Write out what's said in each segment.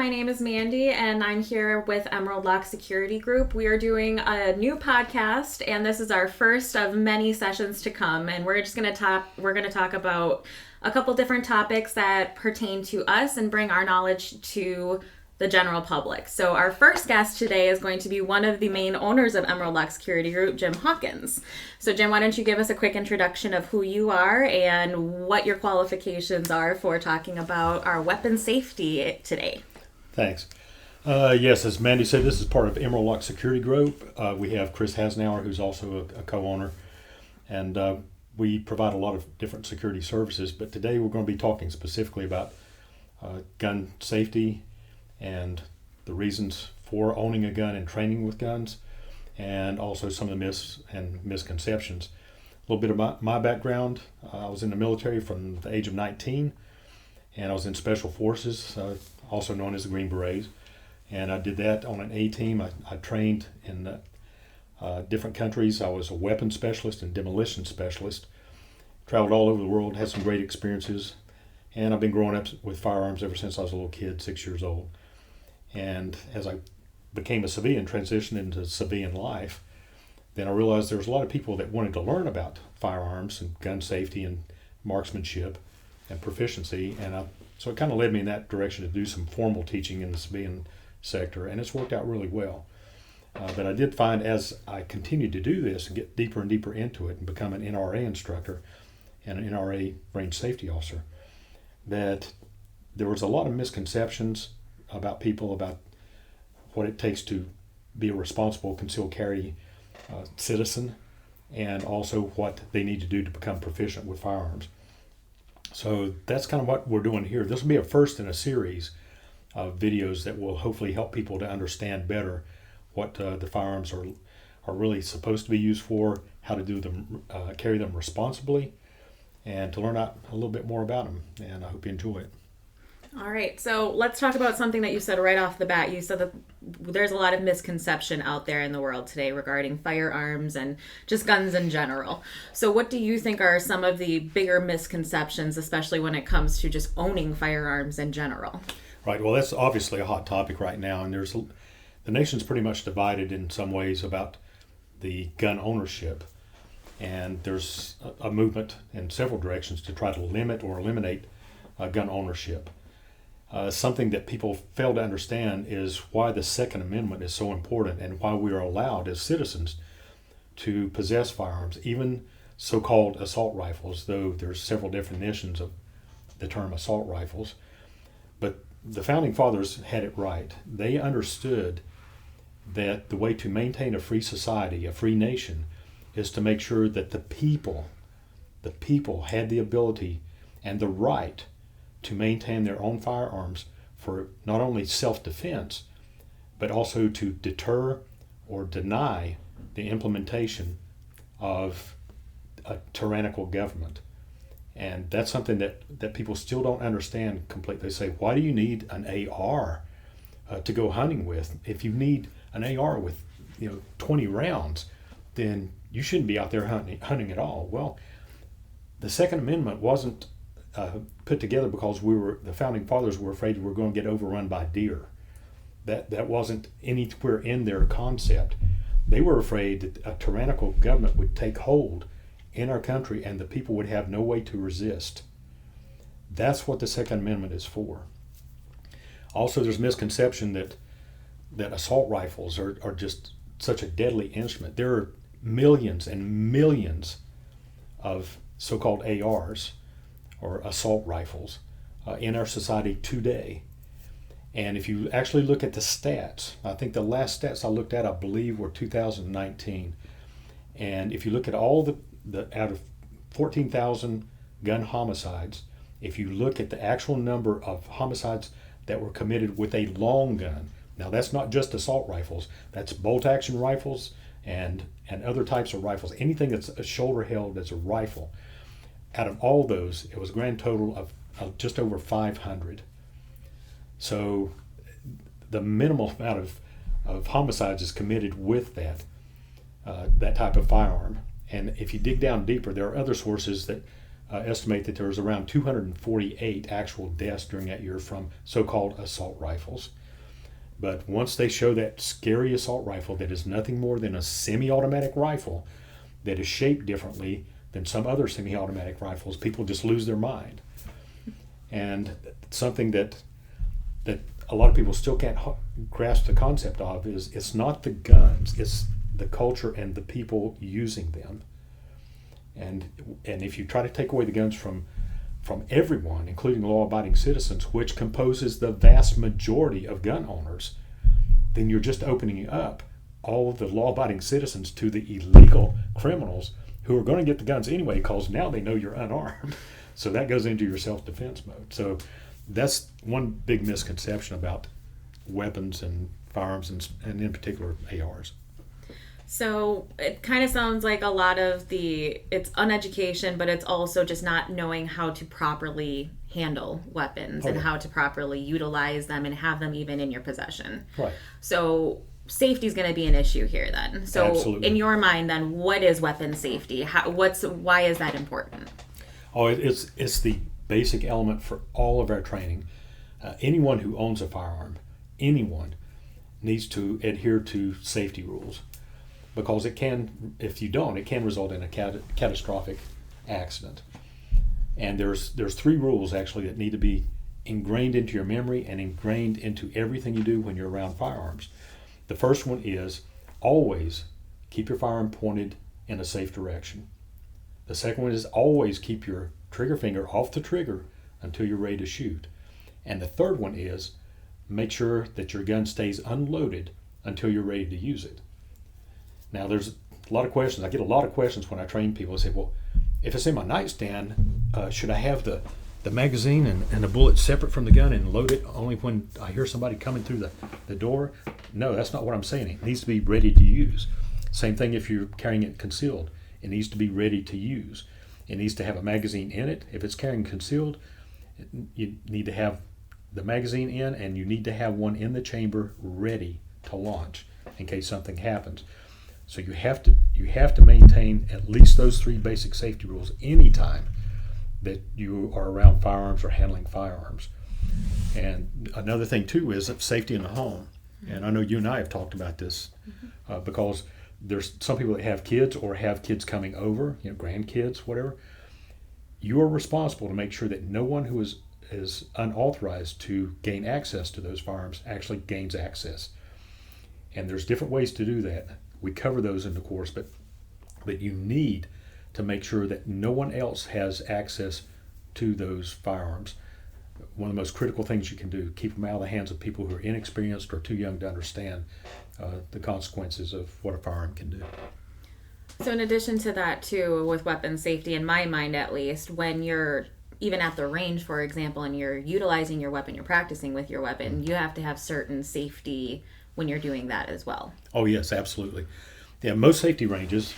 My name is Mandy, and I'm here with Emerald Lock Security Group. We are doing a new podcast, and this is our first of many sessions to come. And we're going to talk about a couple different topics that pertain to us and bring our knowledge to the general public. So our first guest today is going to be one of the main owners of Emerald Lock Security Group, Jim Hawkins. So Jim, why don't you give us a quick introduction of who you are and what your qualifications are for talking about our weapon safety today. Thanks. Yes, as Mandy said, this is part of Emerald Lock Security Group. We have Chris Hasnauer, who's also a co-owner, and we provide a lot of different security services, but today we're going to be talking specifically about gun safety and the reasons for owning a gun and training with guns, and also some of the myths and misconceptions. A little bit about my background. I was in the military from the age of 19, and I was in Special Forces, also known as the Green Berets, and I did that on an A-team. I trained in different countries. I was a weapons specialist and demolition specialist, traveled all over the world, had some great experiences, and I've been growing up with firearms ever since I was a little kid, 6 years old. And as I became a civilian, transitioned into civilian life, then I realized there was a lot of people that wanted to learn about firearms and gun safety and marksmanship and proficiency. And so it kind of led me in that direction to do some formal teaching in the civilian sector, and it's worked out really well. But I did find as I continued to do this and get deeper and deeper into it and become an NRA instructor and an NRA range safety officer, that there was a lot of misconceptions about people, about what it takes to be a responsible concealed carry citizen, and also what they need to do to become proficient with firearms. So that's kind of what we're doing here. This will be a first in a series of videos that will hopefully help people to understand better what the firearms are really supposed to be used for, how to do them, carry them responsibly, and to learn out a little bit more about them. And I hope you enjoy it. All right, so let's talk about something that you said right off the bat. You said that there's a lot of misconception out there in the world today regarding firearms and just guns in general. So what do you think are some of the bigger misconceptions, especially when it comes to just owning firearms in general? Right, well, that's obviously a hot topic right now, and the nation's pretty much divided in some ways about the gun ownership. And there's a movement in several directions to try to limit or eliminate gun ownership. Something that people fail to understand is why the Second Amendment is so important and why we are allowed as citizens to possess firearms, even so-called assault rifles, though there's several definitions of the term assault rifles. But the Founding Fathers had it right. They understood that the way to maintain a free society, a free nation, is to make sure that the people had the ability and the right to maintain their own firearms for not only self-defense, but also to deter or deny the implementation of a tyrannical government. And that's something that people still don't understand completely. They say, why do you need an AR to go hunting with? If you need an AR with 20 rounds, then you shouldn't be out there hunting at all. Well, the Second Amendment wasn't put together because the Founding Fathers were afraid we were going to get overrun by deer. That wasn't anywhere in their concept. They were afraid that a tyrannical government would take hold in our country and the people would have no way to resist. That's what the Second Amendment is for. Also, there's misconception that assault rifles are just such a deadly instrument. There are millions and millions of so-called ARs, or assault rifles, in our society today. And if you actually look at the stats, I think the last stats I looked at, I believe, were 2019. And if you look at all the out of 14,000 gun homicides, if you look at the actual number of homicides that were committed with a long gun, now that's not just assault rifles, that's bolt action rifles and other types of rifles, anything that's a shoulder held as a rifle. Out of all those, it was a grand total of just over 500. So the minimal amount of homicides is committed with that type of firearm. And if you dig down deeper, there are other sources that estimate that there was around 248 actual deaths during that year from so-called assault rifles. But once they show that scary assault rifle that is nothing more than a semi-automatic rifle that is shaped differently than some other semi-automatic rifles, people just lose their mind. And something that a lot of people still can't grasp the concept of is it's not the guns, it's the culture and the people using them. And if you try to take away the guns from everyone, including law-abiding citizens, which composes the vast majority of gun owners, then you're just opening up all of the law-abiding citizens to the illegal criminals who are going to get the guns anyway because now they know you're unarmed. So that goes into your self-defense mode. So that's one big misconception about weapons and firearms and in particular ARs. So it kind of sounds like a lot of it's uneducation, but it's also just not knowing how to properly handle weapons and how to properly utilize them and have them even in your possession. Right. So safety is going to be an issue here then. So Absolutely. In your mind then, what is weapon safety? Why is that important? Oh, it's the basic element for all of our training. Anyone who owns a firearm, anyone, needs to adhere to safety rules. Because if you don't, it can result in a catastrophic accident. And there's 3 rules actually that need to be ingrained into your memory and ingrained into everything you do when you're around firearms. The first one is always keep your firearm pointed in a safe direction. The second one is always keep your trigger finger off the trigger until you're ready to shoot. And the third one is make sure that your gun stays unloaded until you're ready to use it. Now, there's a lot of questions. I get a lot of questions when I train people. They say, well, if it's in my nightstand, should I have the magazine and the bullet separate from the gun and load it only when I hear somebody coming through the door? No, that's not what I'm saying. It needs to be ready to use. Same thing if you're carrying it concealed. It needs to be ready to use. It needs to have a magazine in it. If it's carrying concealed, you need to have the magazine in, and you need to have one in the chamber ready to launch in case something happens. So you have to maintain at least those 3 basic safety rules anytime that you are around firearms or handling firearms. And another thing too is safety in the home. And I know you and I have talked about this because there's some people that have kids or have kids coming over, grandkids, whatever. You are responsible to make sure that no one who is unauthorized to gain access to those firearms actually gains access. And there's different ways to do that. We cover those in the course, but you need to make sure that no one else has access to those firearms. One of the most critical things you can do, keep them out of the hands of people who are inexperienced or too young to understand the consequences of what a firearm can do. So in addition to that too, with weapon safety, in my mind at least, when you're even at the range, for example, and you're utilizing your weapon, you're practicing with your weapon, you have to have certain safety when you're doing that as well. Oh yes, absolutely. Yeah, most safety ranges,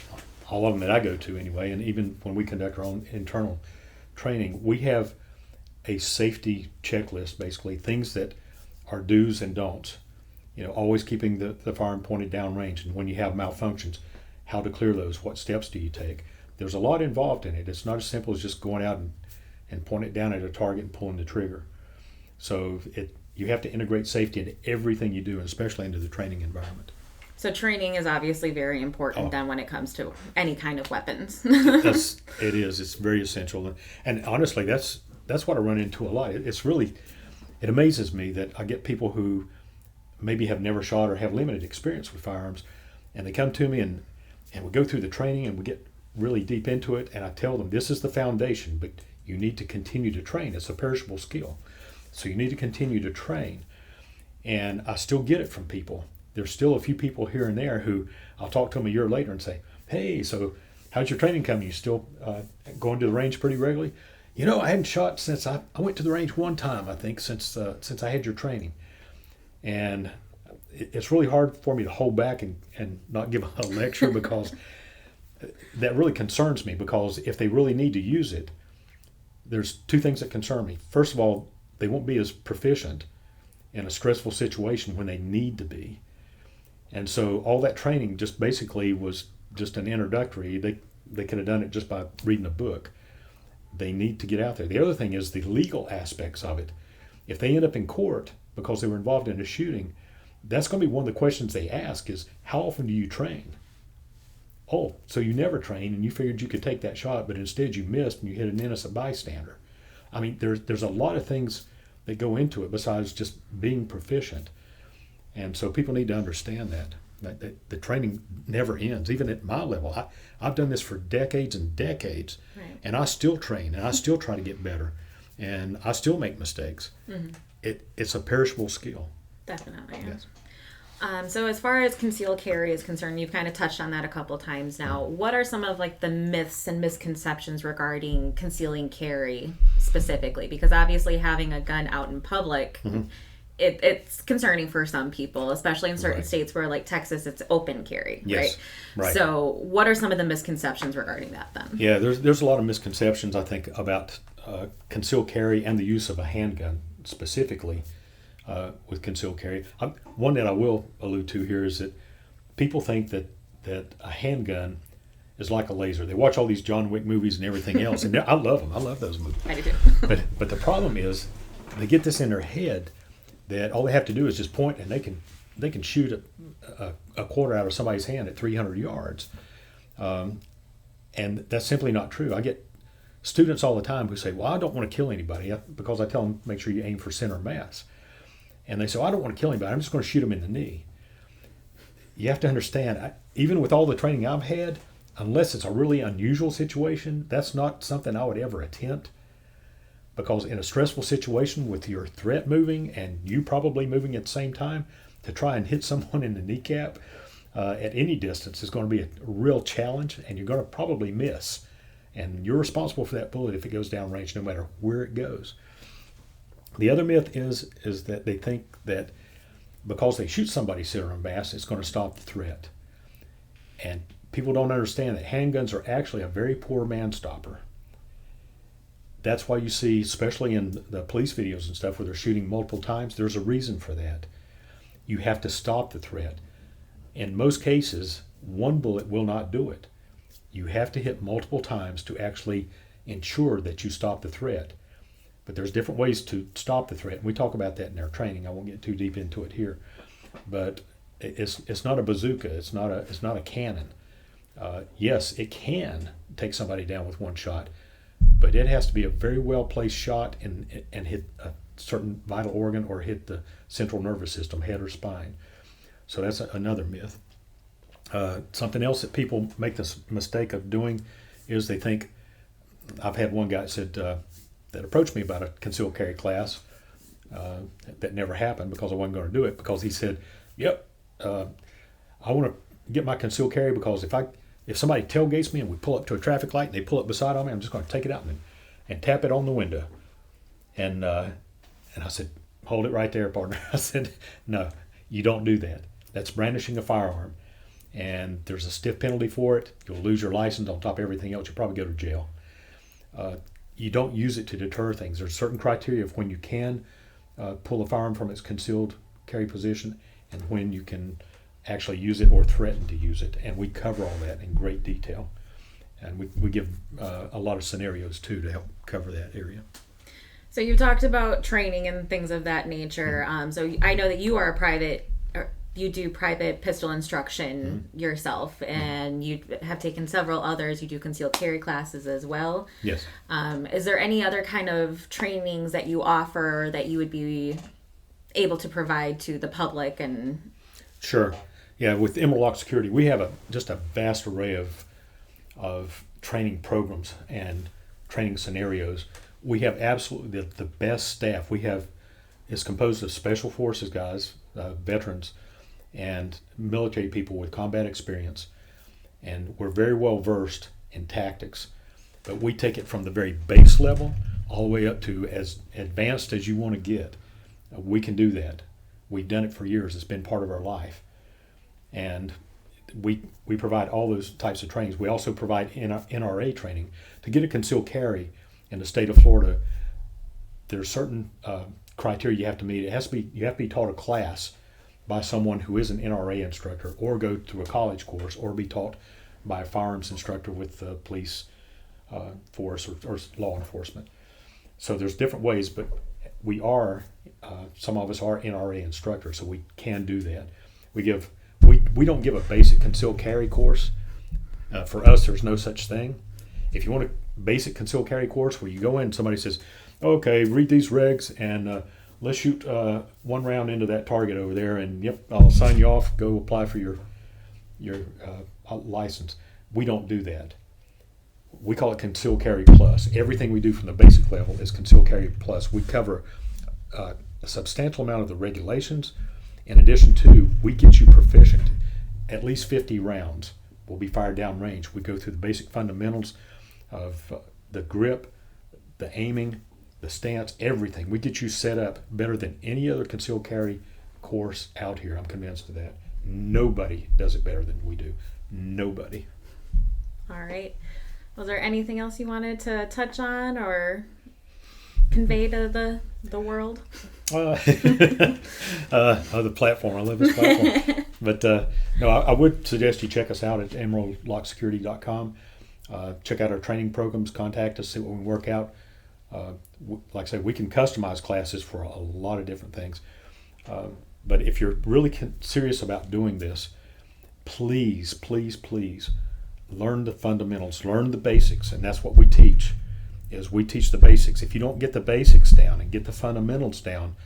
all of them that I go to anyway, and even when we conduct our own internal training, we have a safety checklist, basically, things that are do's and don'ts. Always keeping the firearm pointed down range, and when you have malfunctions, how to clear those, what steps do you take. There's a lot involved in it. It's not as simple as just going out and pointing it down at a target and pulling the trigger. So you have to integrate safety into everything you do, and especially into the training environment. So training is obviously very important then when it comes to any kind of weapons. It is. It's very essential. And honestly, that's what I run into a lot. It amazes me that I get people who maybe have never shot or have limited experience with firearms, and they come to me and we go through the training and we get really deep into it, and I tell them this is the foundation, but you need to continue to train. It's a perishable skill. So you need to continue to train. And I still get it from people. There's still a few people here and there who I'll talk to them a year later and say, hey, so how's your training coming? You still going to the range pretty regularly? I hadn't shot since I went to the range one time, I think, since I had your training. And it's really hard for me to hold back and not give a lecture because that really concerns me, because if they really need to use it, there's 2 things that concern me. First of all, they won't be as proficient in a stressful situation when they need to be. And so all that training just basically was just an introductory. They could have done it just by reading a book. they need to get out there. The other thing is the legal aspects of it. If they end up in court because they were involved in a shooting, that's going to be one of the questions they ask is, how often do you train? Oh, so you never trained and you figured you could take that shot, but instead you missed and you hit an innocent bystander. I mean, there's a lot of things that go into it besides just being proficient. And so people need to understand that the training never ends, even at my level. I've done this for decades and decades, right. And I still train, and I still try to get better, and I still make mistakes. Mm-hmm. It's a perishable skill. Definitely. Yes. So as far as concealed carry is concerned, you've kind of touched on that a couple times now. Mm-hmm. What are some of like the myths and misconceptions regarding concealing carry specifically? Because obviously having a gun out in public, mm-hmm. It's concerning for some people, especially in certain right. states where, like Texas, it's open carry, yes. Right? So what are some of the misconceptions regarding that then? Yeah, there's a lot of misconceptions, I think, about concealed carry and the use of a handgun specifically with concealed carry. One that I will allude to here is that people think that a handgun is like a laser. They watch all these John Wick movies and everything else, and I love them. I love those movies. I do too. But the problem is they get this in their head that all they have to do is just point and they can shoot a quarter out of somebody's hand at 300 yards. And that's simply not true. I get students all the time who say, well, I don't want to kill anybody, because I tell them, make sure you aim for center mass. And they say, well, I don't want to kill anybody, I'm just going to shoot them in the knee. You have to understand, even with all the training I've had, unless it's a really unusual situation, that's not something I would ever attempt. Because in a stressful situation with your threat moving and you probably moving at the same time, to try and hit someone in the kneecap at any distance is going to be a real challenge, and you're going to probably miss. And you're responsible for that bullet if it goes down range, no matter where it goes. The other myth is that they think that because they shoot somebody center mass, it's going to stop the threat. And people don't understand that handguns are actually a very poor man stopper. That's why you see, especially in the police videos and stuff where they're shooting multiple times, there's a reason for that. You have to stop the threat. In most cases, one bullet will not do it. You have to hit multiple times to actually ensure that you stop the threat. But there's different ways to stop the threat. And we talk about that in our training. I won't get too deep into it here. But it's not a bazooka. It's not a cannon. Yes, it can take somebody down with one shot, but it has to be a very well-placed shot and hit a certain vital organ or hit the central nervous system, head or spine. So that's another myth. Something else that people make this mistake of doing is they think, I've had one guy that said, that approached me about a concealed carry class that never happened because I wasn't going to do it, because he said, yep, I want to get my concealed carry because if somebody tailgates me and we pull up to a traffic light and they pull up beside me, I'm just going to take it out and tap it on the window. And I said, hold it right there, partner. I said, no, you don't do that. That's brandishing a firearm. And there's a stiff penalty for it. You'll lose your license on top of everything else. You'll probably go to jail. You don't use it to deter things. There's certain criteria of when you can pull a firearm from its concealed carry position and when you can actually use it or threaten to use it. And we cover all that in great detail. And we give a lot of scenarios, too, to help cover that area. So you talked about training and things of that nature. Mm-hmm. So I know that you are you do private pistol instruction mm-hmm. yourself, and mm-hmm. you have taken several others. You do concealed carry classes as well. Yes. Is there any other kind of trainings that you offer that you would be able to provide to the public? And Sure. Yeah, with Emerald Lock Security, we have just a vast array of training programs and training scenarios. We have absolutely the best staff. It's composed of special forces guys, veterans, and military people with combat experience. And we're very well versed in tactics. But we take it from the very base level all the way up to as advanced as you want to get. We can do that. We've done it for years. It's been part of our life. And we provide all those types of trainings. We also provide NRA training. To get a concealed carry in the state of Florida, there's certain criteria you have to meet. You have to be taught a class by someone who is an NRA instructor, or go through a college course, or be taught by a firearms instructor with the police force or law enforcement. So there's different ways, but we are, some of us are NRA instructors, so we can do that. We don't give a basic concealed carry course. For us, there's no such thing. If you want a basic concealed carry course where you go in and somebody says, okay, read these regs and let's shoot one round into that target over there, and yep, I'll sign you off, go apply for your license. We don't do that. We call it concealed carry plus. Everything we do from the basic level is concealed carry plus. We cover a substantial amount of the regulations. In addition to, we get you proficient. At least 50 rounds will be fired downrange. We go through the basic fundamentals of the grip, the aiming, the stance, everything. We get you set up better than any other concealed carry course out here. I'm convinced of that. Nobody does it better than we do. Nobody. All right. Was there anything else you wanted to touch on or convey to the world? The platform. I love this platform. But no, I would suggest you check us out at emeraldlocksecurity.com. Check out our training programs. Contact us. See what we work out. Like I say, we can customize classes for a lot of different things. But if you're really serious about doing this, please, please, please learn the fundamentals, learn the basics, and that's what we teach. Is we teach the basics. If you don't get the basics down and get the fundamentals down,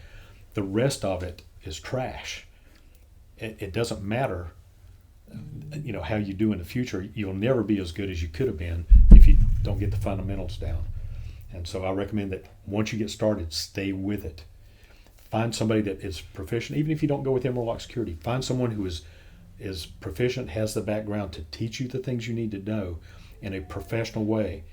the rest of it is trash. It doesn't matter, how you do in the future. You'll never be as good as you could have been if you don't get the fundamentals down. And so I recommend that once you get started, stay with it. Find somebody that is proficient, even if you don't go with Emerald Lock Security. Find someone who is proficient, has the background to teach you the things you need to know in a professional way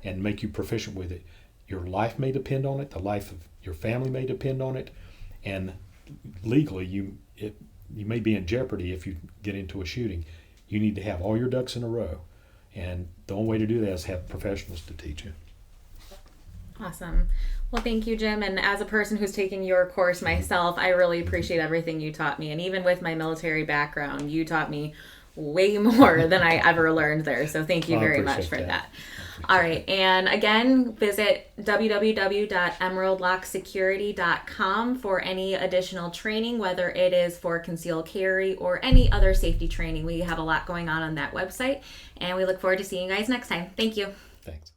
and make you proficient with it. Your life may depend on it. The life of your family may depend on it. And legally, you may be in jeopardy if you get into a shooting. You need to have all your ducks in a row. And the only way to do that is have professionals to teach you. Awesome. Well, thank you, Jim. And as a person who's taking your course myself, I really appreciate everything you taught me. And even with my military background, you taught me way more than I ever learned there. So thank you very much for that. All right. And again, visit www.emeraldlocksecurity.com for any additional training, whether it is for concealed carry or any other safety training. We have a lot going on that website. And we look forward to seeing you guys next time. Thank you. Thanks.